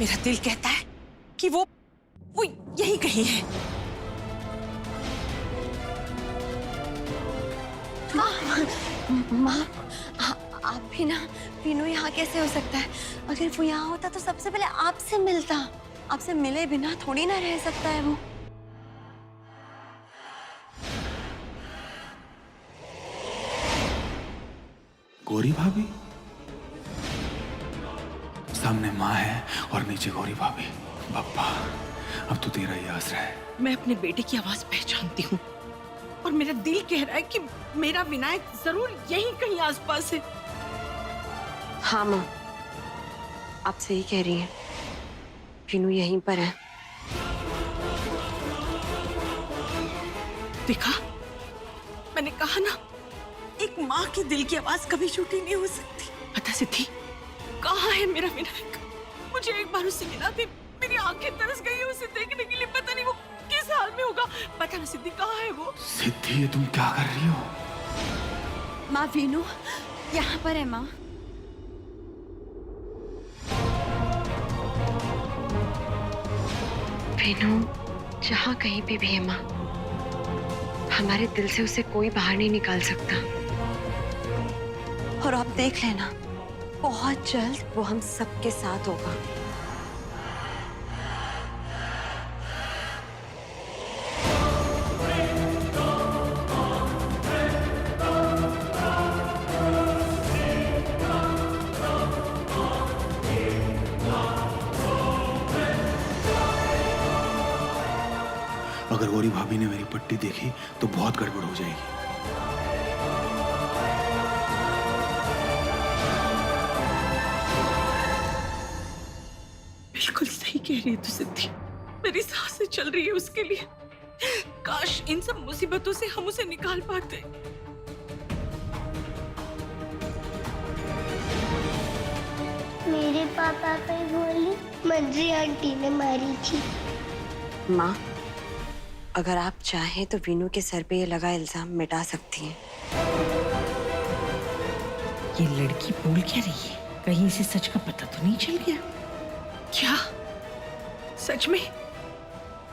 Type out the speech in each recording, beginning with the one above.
मेरा दिल कहता है कि वो यही कहीं है। माँ, आप भी ना, वीनू यहाँ कैसे हो सकता है? अगर वो यहाँ होता तो सबसे पहले आपसे मिलता। आपसे मिले बिना थोड़ी ना रह सकता है वो। गौरी भाभी? सामने माँ है और नीचे गौरी भाभी। पप्पा, अब तो तेरा ही आसरा है। मैं अपने बेटे की आवाज पहचानती हूँ और मेरा दिल कह रहा है कि मेरा विनायक जरूर यहीं कहीं आसपास है। हाँ माँ, आप सही कह रही हैं। वीनू यहीं पर है। देखा, मैंने कहा ना, एक माँ के दिल की आवाज कभी झूठी नहीं हो सकती। पता सिद्धि, कहाँ है मेरा विनायक? मुझे एक बार उससे मिला थी, मेरी आंखें तरस गई है उसे देखने के लिए। पता नहीं वो किस हाल में होगा। पता नहीं सिद्धि, कहाँ है वो? सिद्धि, ये तुम क्या कर रही हो? माँ, वीनू यहाँ पर है माँ। वीनू जहाँ कहीं पे भी है माँ, हमारे दिल से उसे कोई बाहर नहीं निकाल सकता। और आप देख लेना, बहुत जल्द वो हम सबके साथ होगा। अगर गौरी भाभी ने मेरी पट्टी देखी तो बहुत गड़बड़ हो जाएगी। बिल्कुल सही कह रही है तू सिद्धि। मेरी सांसें चल रही है उसके लिए। काश इन सब मुसीबतों से हम उसे निकाल पाते। मेरे पापा पे बोली मंजी आंटी ने मारी थी। माँ, अगर आप चाहें तो वीनू के सर पे ये लगा इल्जाम मिटा सकती हैं। ये लड़की बोल क्या रही है? कहीं इसे सच का पता तो नहीं चल गया? क्या सच में?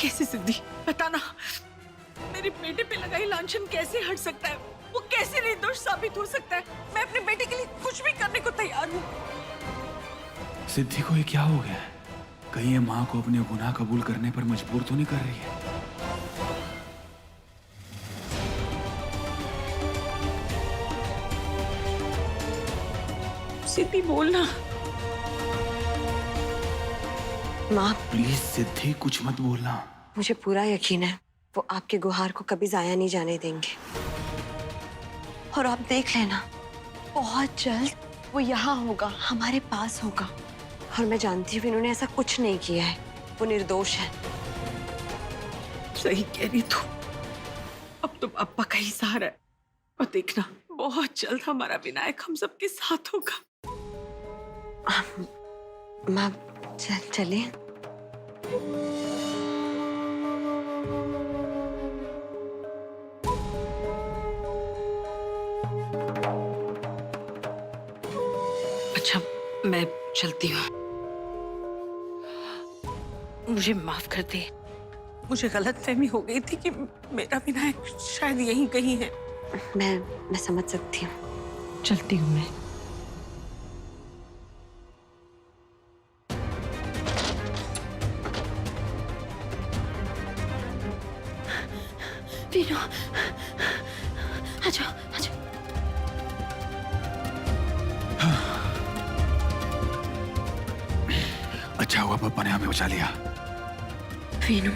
कैसे सिद्धि, बताना। मेरे बेटे पे लगा ये लांछन कैसे हट सकता है? वो कैसे निर्दोष साबित हो सकता है? मैं अपने बेटे के लिए कुछ भी करने को तैयार हूँ। सिद्धि को ये क्या हो गया है? कहीं ये माँ को अपने गुनाह कबूल करने पर मजबूर तो नहीं कर रही है? सिद्धि बोलना। माँ, प्लीज सिद्धि, कुछ मत बोलना। मुझे पूरा यकीन है वो आपके गुहार को कभी जाया नहीं जाने देंगे। और आप देख लेना, बहुत जल्द वो यहाँ होगा, हमारे पास होगा। और मैं जानती हूँ इन्होंने ऐसा कुछ नहीं किया है, वो निर्दोष है। सही कह रही तू। अब तो पापा का ही सहारा है। और देखना, बहुत जल्द हमारा विनायक हम सबके साथ होगा। माँ, चलिए। अच्छा, मैं चलती हूँ। मुझे माफ कर दे। मुझे गलतफहमी हो गई थी कि मेरा विनायक शायद यहीं कहीं है। मैं समझ सकती हूँ। चलती हूँ मैं। वीनू, आ जाओ, आ जाओ। अच्छा हुआ पापा ने हमें बचा लिया। वीनू,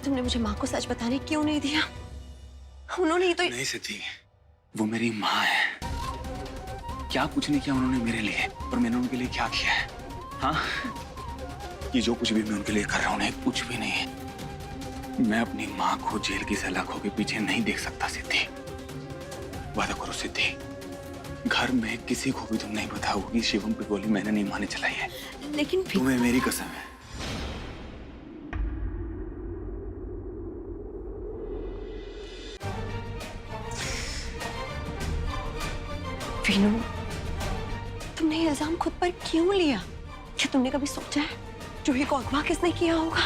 तुमने मुझे माँ को सच बताने क्यों नहीं दिया? उन्होंने ही तो। नहीं सिद्धि, वो मेरी माँ है। क्या कुछ नहीं किया उन्होंने मेरे लिए, और मैंने उनके लिए क्या किया है? हाँ, ये जो कुछ भी मैं उनके लिए कर रहा हूँ ना, कुछ भी नहीं है। मैं अपनी माँ को जेल की सलाखों के पीछे नहीं देख सकता सिद्धि। वादा करो सिद्धि, घर में किसी को भी तुम नहीं बताओगी शिवम पे गोली मैंने नहीं मारने चलाई है। लेकिन तुम्हें मेरी कसम है। वीनू, तुमने ये इल्जाम खुद पर क्यों लिया? क्या तुमने कभी सोचा है जूही को अगवा किसने किया होगा?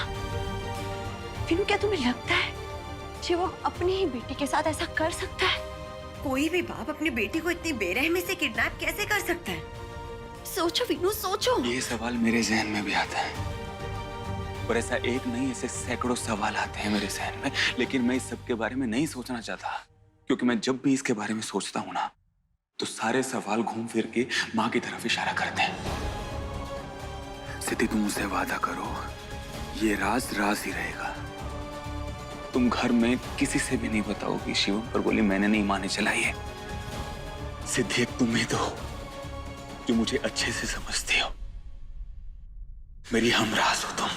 विनू, क्या तुम्हें लगता है कि वो अपनी ही बेटी के साथ ऐसा कर सकता है? कोई भी बाप अपनी बेटी को इतनी बेरहमी से किडनैप कैसे कर सकता है? सोचो विनू, सोचो। ये सवाल मेरे जहन में भी आता है, और ऐसा एक नहीं, ऐसे सैकड़ों सवाल आते हैं मेरे जहन में, लेकिन मैं इस सब के बारे में नहीं सोचना चाहता, क्योंकि मैं जब भी इसके बारे में सोचता हूँ ना, तो सारे सवाल घूम फिर के माँ की तरफ इशारा करते हैं। सिद्धि, तुम मुझसे वादा करो, ये राज राज ही रहेगा। तुम घर में किसी से भी नहीं बताओगी शिवम पर गोली मैंने नहीं मारने चलाई है। सिद्धि, एक तुम ही तो हो जो मुझे अच्छे से समझती हो, मेरी हमराज हो तुम,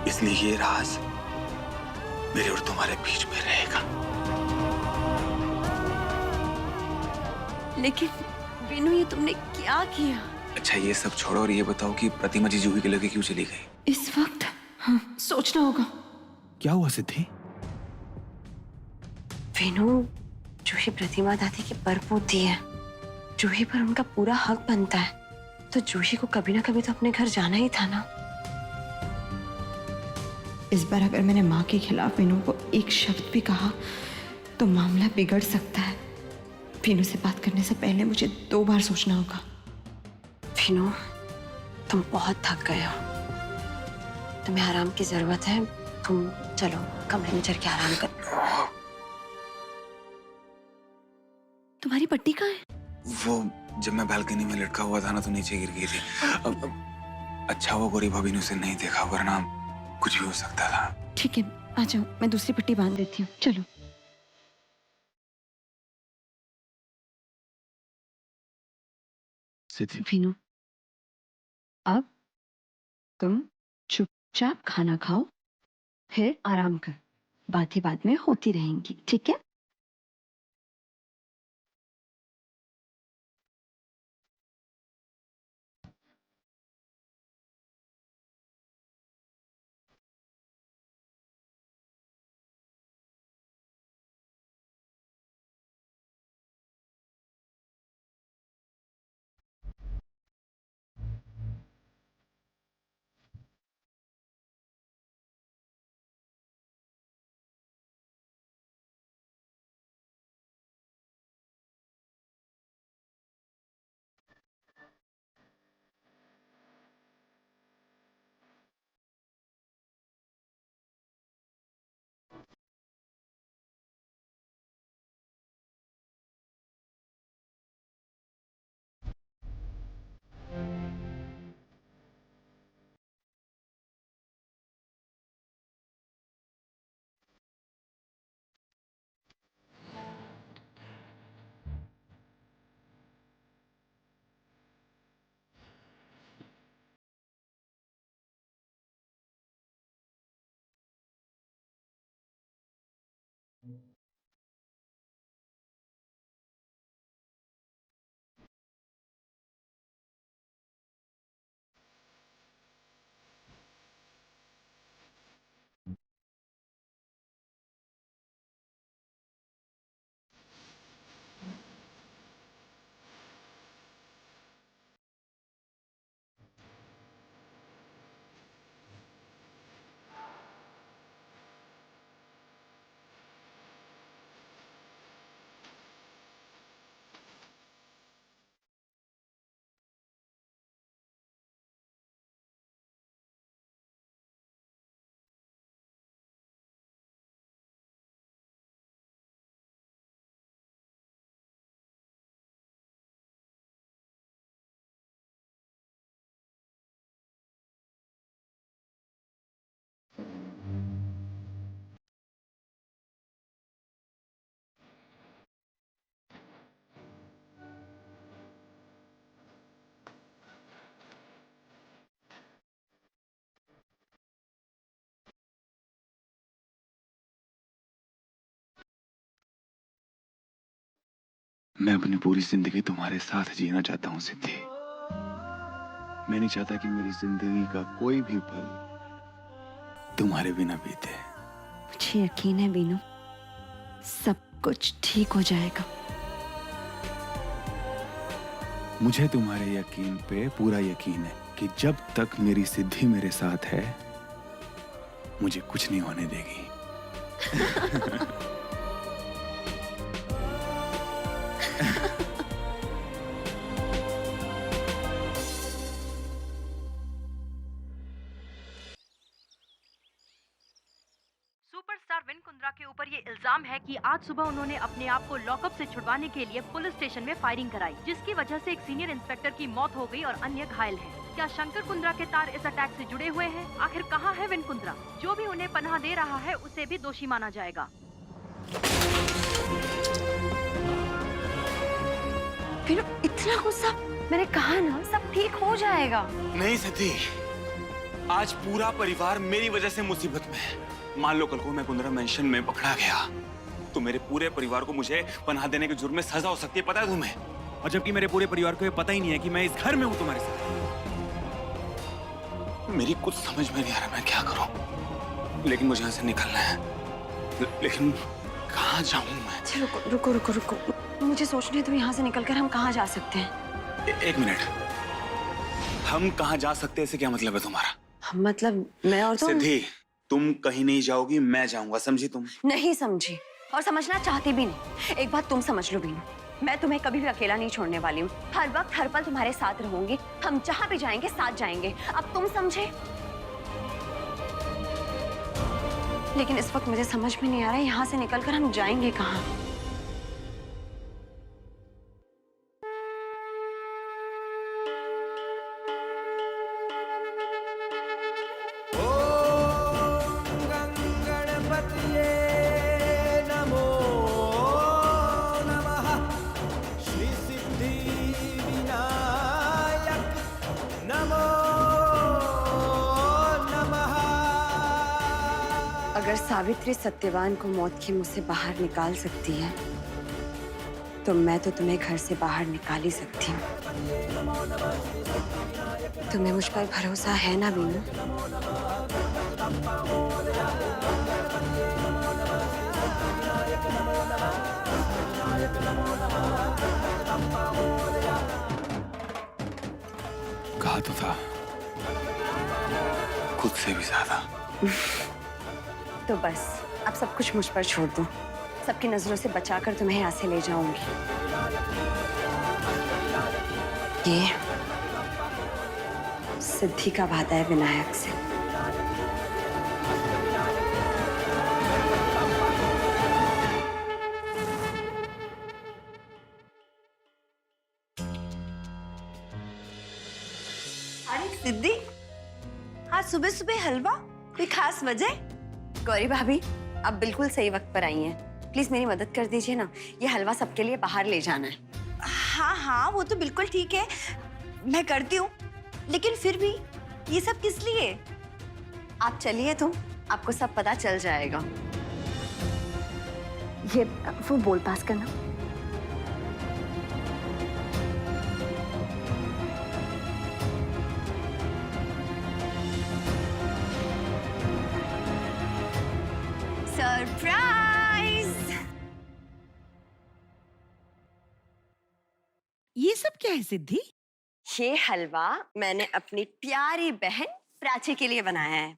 इसलिए ये राज मेरे और तुम्हारे बीच में रहेगा। लेकिन विनू, ये तुमने क्या किया? अच्छा, ये सब छोड़ो और ये बताओ कि प्रतिमा जी जूही के लगे क्यों चली गई? इस वक्त हाँ, सोचना होगा। क्या हुआ सिद्धि? विनू, जूही प्रतिमा दादी की परपोती है, जूही पर उनका पूरा हक बनता है, तो जूही को कभी ना कभी तो अपने घर जाना ही था ना। इस बार अगर मैंने माँ के खिलाफ विनू को एक शब्द भी कहा तो मामला बिगड़ सकता है। विनू से बात करने से पहले मुझे 2 बार सोचना होगा। विनू, तुम बहुत थक गए हो, तुम्हें आराम की जरूरत है। तुम चलो कमरे में चल के आराम कर। तुम्हारी पट्टी कहाँ है? वो जब मैं बालकनी में लटका हुआ था ना, तो नीचे गिर गई थी। अच्छा हुआ गौरी भाभी ने उसे नहीं देखा, वरना कुछ भी हो सकता था। ठीक है, आ जाओ, मैं दूसरी पट्टी बांध देती हूँ। चलो। सिद्धि, विनू, अब तुम चुपचाप खाना खाओ, फिर आराम कर। बातें बाद में होती रहेंगी, ठीक है? मैं अपनी पूरी जिंदगी तुम्हारे साथ जीना चाहता हूँ सिद्धि। मैं नहीं चाहता कि मेरी जिंदगी का कोई भी पल तुम्हारे बिना बीते। मुझे यकीन है बीनू, सब कुछ ठीक हो जाएगा। मुझे तुम्हारे यकीन पे पूरा यकीन है कि जब तक मेरी सिद्धि मेरे साथ है मुझे कुछ नहीं होने देगी। सुपरस्टार विन कुंद्रा के ऊपर ये इल्जाम है कि आज सुबह उन्होंने अपने आप को लॉकअप से छुड़वाने के लिए पुलिस स्टेशन में फायरिंग कराई, जिसकी वजह से एक सीनियर इंस्पेक्टर की मौत हो गई और अन्य घायल हैं। क्या शंकर कुंद्रा के तार इस अटैक से जुड़े हुए हैं? आखिर कहाँ है विन कुंद्रा? जो भी उन्हें पनाह दे रहा है उसे भी दोषी माना जाएगा। फिर इतना गुस्सा? मैंने कहा ना सब ठीक हो जाएगा। नहीं सिद्धि, आज पूरा परिवार मेरी वजह से मुसीबत में है। मान लो कल को मैं कुंद्रा मेंशन में पकड़ा गया तो मेरे पूरे परिवार को मुझे पनाह देने के जुर्म में सजा हो सकती है, पता है तुम्हें? और जबकि मेरे पूरे परिवार को ये पता ही नहीं है कि मैं इस घर में हूँ तुम्हारे साथ। मेरी कुछ समझ में नहीं आ रहा मैं क्या करूं, लेकिन मुझे यहाँ से निकलना है। लेकिन कहाँ जाऊं मैं? चलो रुको रुको रुको रुको, मुझे सोचने दो यहाँ से निकलकर हम कहाँ जा सकते हैं। एक मिनट, हम कहाँ जा सकते हैं इसे क्या मतलब है तुम्हारा? मतलब मैं और तुम? सिद्धि, तुम कहीं नहीं जाओगी, मैं जाऊंगा, समझी तुम? नहीं समझी और समझना चाहती भी नहीं। एक बात तुम समझ लो बीनू, मैं तुम्हें कभी भी अकेला नहीं छोड़ने वाली हूँ। हर वक्त हर पल तुम्हारे साथ रहूंगी। हम जहाँ भी जाएंगे साथ जाएंगे। अब तुम समझे? लेकिन इस वक्त मुझे समझ में नहीं आ रहा है यहाँ से निकलकर हम जाएंगे कहाँ। अगर सावित्री सत्यवान को मौत के मुंह से बाहर निकाल सकती है तो मैं तो तुम्हें घर से बाहर निकाल ही सकती हूँ। तुम्हें मुझ पर भरोसा है ना बीनू? कहा तो था, खुद से भी ज्यादा। तो बस अब सब कुछ मुझ पर छोड़ दो। सबकी नजरों से बचाकर तुम्हें यहाँ से ले जाऊंगी। ये सिद्धि का वादा है विनायक से। अरे सिद्धि, आज सुबह सुबह हलवा? कोई खास वजह? गौरी भाभी, आप बिल्कुल सही वक्त पर आई हैं। प्लीज मेरी मदद कर दीजिए ना, ये हलवा सबके लिए बाहर ले जाना है। हाँ हाँ, वो तो बिल्कुल ठीक है, मैं करती हूँ। लेकिन फिर भी ये सब किस लिए? आप चलिए तुम, आपको सब पता चल जाएगा। ये वो बोल पास करना। सरप्राइज! ये सब क्या है सिद्धि? ये हलवा मैंने अपनी प्यारी बहन प्राची के लिए बनाया है।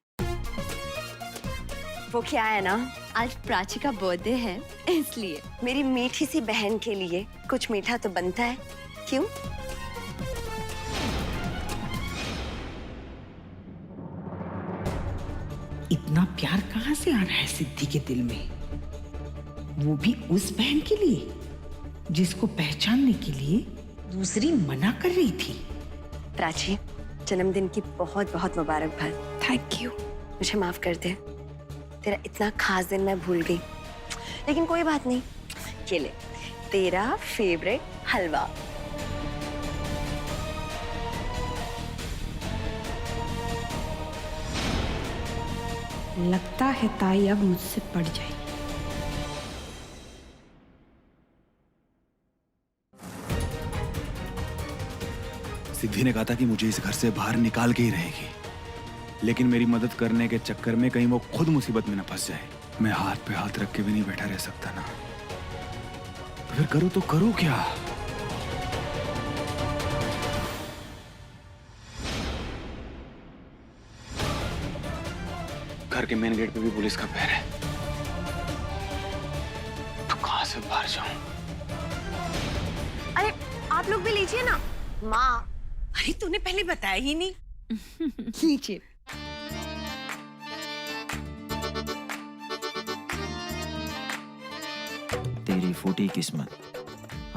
वो क्या है ना, आज प्राची का बर्थडे है, इसलिए मेरी मीठी सी बहन के लिए कुछ मीठा तो बनता है, क्यों? इतना प्यार कहाँ से आ रहा है सिद्धि के दिल में? वो भी उस बहन के लिए जिसको पहचानने के लिए दूसरी मना कर रही थी। प्राची, जन्मदिन की बहुत बहुत मुबारकबाद। Thank you. मुझे माफ कर दे, तेरा इतना खास दिन मैं भूल गई। लेकिन कोई बात नहीं, ये ले तेरा फेवरेट हलवा। लगता है ताई अब मुझसे पड़ जाएगी। सिद्धि ने कहा था कि मुझे इस घर से बाहर निकाल के ही रहेगी, लेकिन मेरी मदद करने के चक्कर में कहीं वो खुद मुसीबत में न फंस जाए। मैं हाथ पे हाथ रख के भी नहीं बैठा रह सकता ना। तो फिर करूँ तो करूँ क्या? घर के मेन गेट पे भी पुलिस का पैर है, तो कहां से बाहर जाऊं? अरे आप लोग भी लीजिए ना। माँ, अरे तूने पहले बताया ही नहीं। लीजिए। तेरी फूटी किस्मत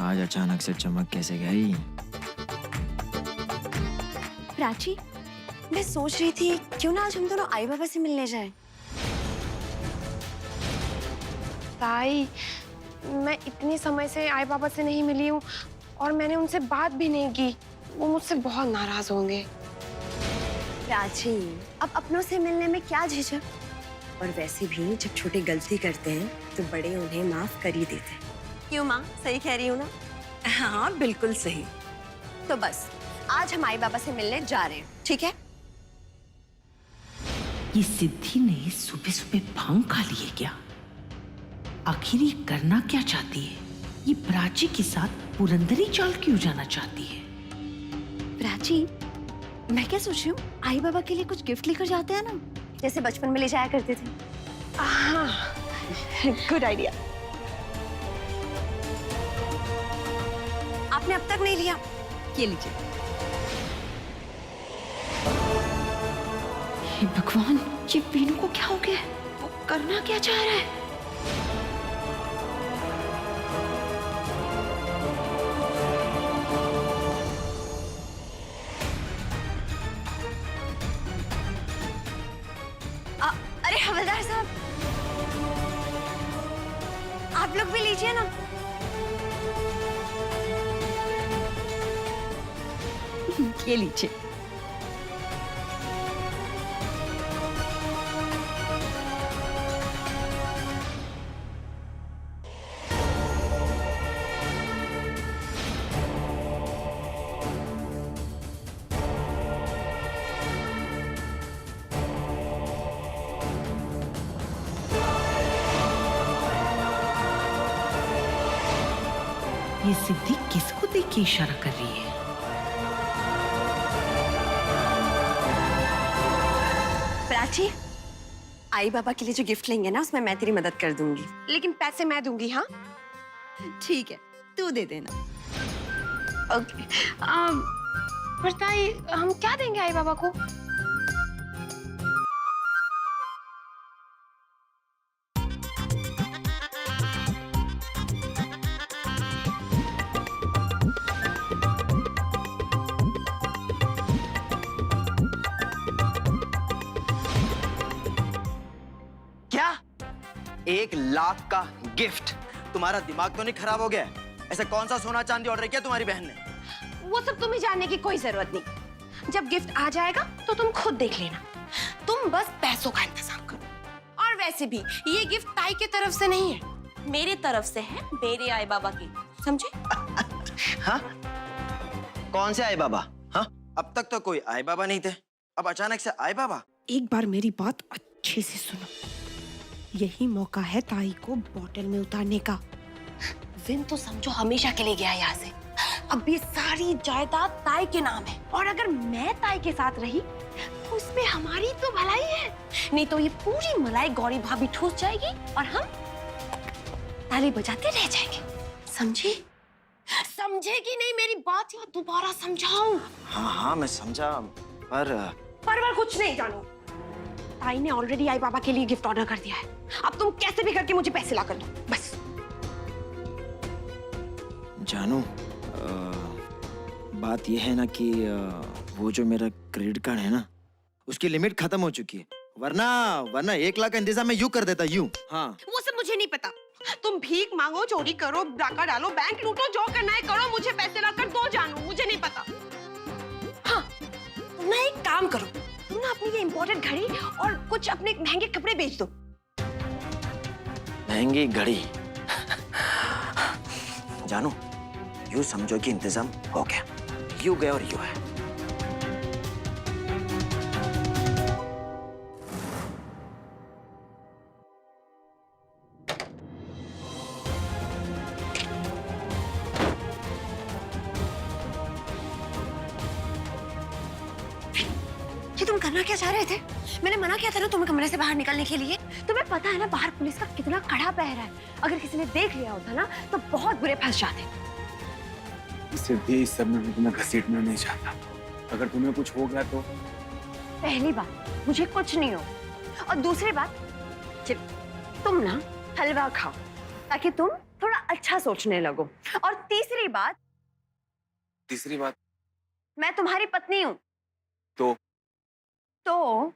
आज अचानक से चमक कैसे गई? प्राची, मैं सोच रही थी क्यों ना आज हम दोनों आई बाबा से मिलने जाएं। ताई, मैं इतने समय से आई बाबा से नहीं मिली हूँ और मैंने उनसे बात भी नहीं की। वो मुझसे बहुत नाराज होंगे। प्राची, अब अपनों से मिलने में क्या झिझक? और वैसे भी जब छोटे गलती करते हैं तो बड़े उन्हें माफ कर ही देते हैं। क्यों माँ, सही कह रही हूँ ना? हाँ बिल्कुल सही। तो बस आज हम आई बाबा से मिलने जा रहे हैं, ठीक है? ये सिद्धि ने सुबह सुबह भांग खा लिए क्या? आखिर ये करना क्या चाहती है? ये प्राची के साथ पुरंदरी चाल क्यों जाना चाहती है? प्राची, मैं क्या सोच रही हूँ, आई बाबा के लिए कुछ गिफ्ट लेकर जाते हैं ना, जैसे बचपन में ले जाया करते थे। हाँ, गुड आइडिया। आपने अब तक नहीं लिया, ये लीजिए। हे भगवान, ये वीनू को क्या हो गया? वो करना क्या चाह रहा है? अरे हवलदार साहब, आप लोग भी लीजिए ना। ये लीजिए। ये सिद्धि किसको देख के इशारा कर रही है? प्राची, आई बाबा के लिए जो गिफ्ट लेंगे ना, उसमें मैं तेरी मदद कर दूंगी। लेकिन पैसे मैं दूंगी। हाँ ठीक है, तू दे देना। ओके। पर ताई, हम क्या देंगे आई बाबा को? क्या 1 लाख का गिफ्ट? तुम्हारा दिमाग तो नहीं खराब हो गया है? ऐसा कौन सा सोना चांदी ऑर्डर किया तुम्हारी बहन ने? वो सब तुम्हें जानने की कोई जरूरत नहीं। जब गिफ्ट आ जाएगा तो तुम खुद देख लेना। तुम बस पैसों का इंतजाम करो। और वैसे भी ये गिफ्ट ताई की तरफ से नहीं है, मेरी तरफ से है, मेरे आई बाबा की। समझे? हाँ? कौन से आई बाबा? हाँ? अब तक तो कोई आई बाबा नहीं थे, अब अचानक से आई बाबा? एक बार मेरी बात अच्छे से सुनो। यही मौका है ताई को बॉटल में उतारने का। विन तो समझो हमेशा के लिए गया यहाँ से। अब ये सारी जायदाद ताई के नाम है, और अगर मैं ताई के साथ रही तो उसमें हमारी तो भलाई है। नहीं तो ये पूरी मलाई गौरी भाभी ठूस जाएगी और हम ताली बजाते रह जाएंगे। समझी? समझेगी नहीं मेरी बात, या दोबारा समझाऊं? हाँ हाँ मैं समझा, पर कुछ नहीं जानू। ताई ने ऑलरेडी आई बाबा के लिए गिफ्ट ऑर्डर कर दिया है। अब तुम कैसे भी करके मुझे पैसे ला कर दो, बस। जानू, बात यह है ना कि वो जो मेरा क्रेडिट कार्ड है ना, उसकी लिमिट खत्म हो चुकी है। वरना 1 लाख का इंतजाम मैं यूं कर देता, यूं। हाँ, वो सब मुझे नहीं पता। तुम भीख मांगो, चोरी करो, डाका डालो, बैंक लूटो, जो करना है करो, मुझे पैसे ला कर दो जानू, मुझे नहीं पता। हाँ, तुम ना एक काम करो, तुम ना अपनी ये इम्पोर्टेड घड़ी और कुछ अपने महंगे कपड़े बेच दो। महंगी घड़ी? जानू, यूं समझो कि इंतजाम हो गया। यूं गए और यूं है। ये तुम करना क्या चाह रहे थे? मैंने मना किया था ना तुम्हें कमरे से बाहर निकलने के लिए। तुम्हें पता है ना बाहर पुलिस का कितना कड़ा पहरा है। अगर किसी ने देख लिया होता ना तो बहुत बुरे फंस जाते। सिद्धि, इस सब में मैं तुम्हें घसीटना नहीं चाहता। अगर तुम्हें कुछ हो गया तो? पहली बात, मुझे कुछ नहीं हो। और दूसरी बात, तुम ना हलवा खाओ ताकि तुम थोड़ा अच्छा सोचने लगो। और तीसरी बात, मैं तुम्हारी पत्नी हूँ तो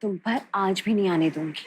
तुम पर आज भी नहीं आने दूंगी।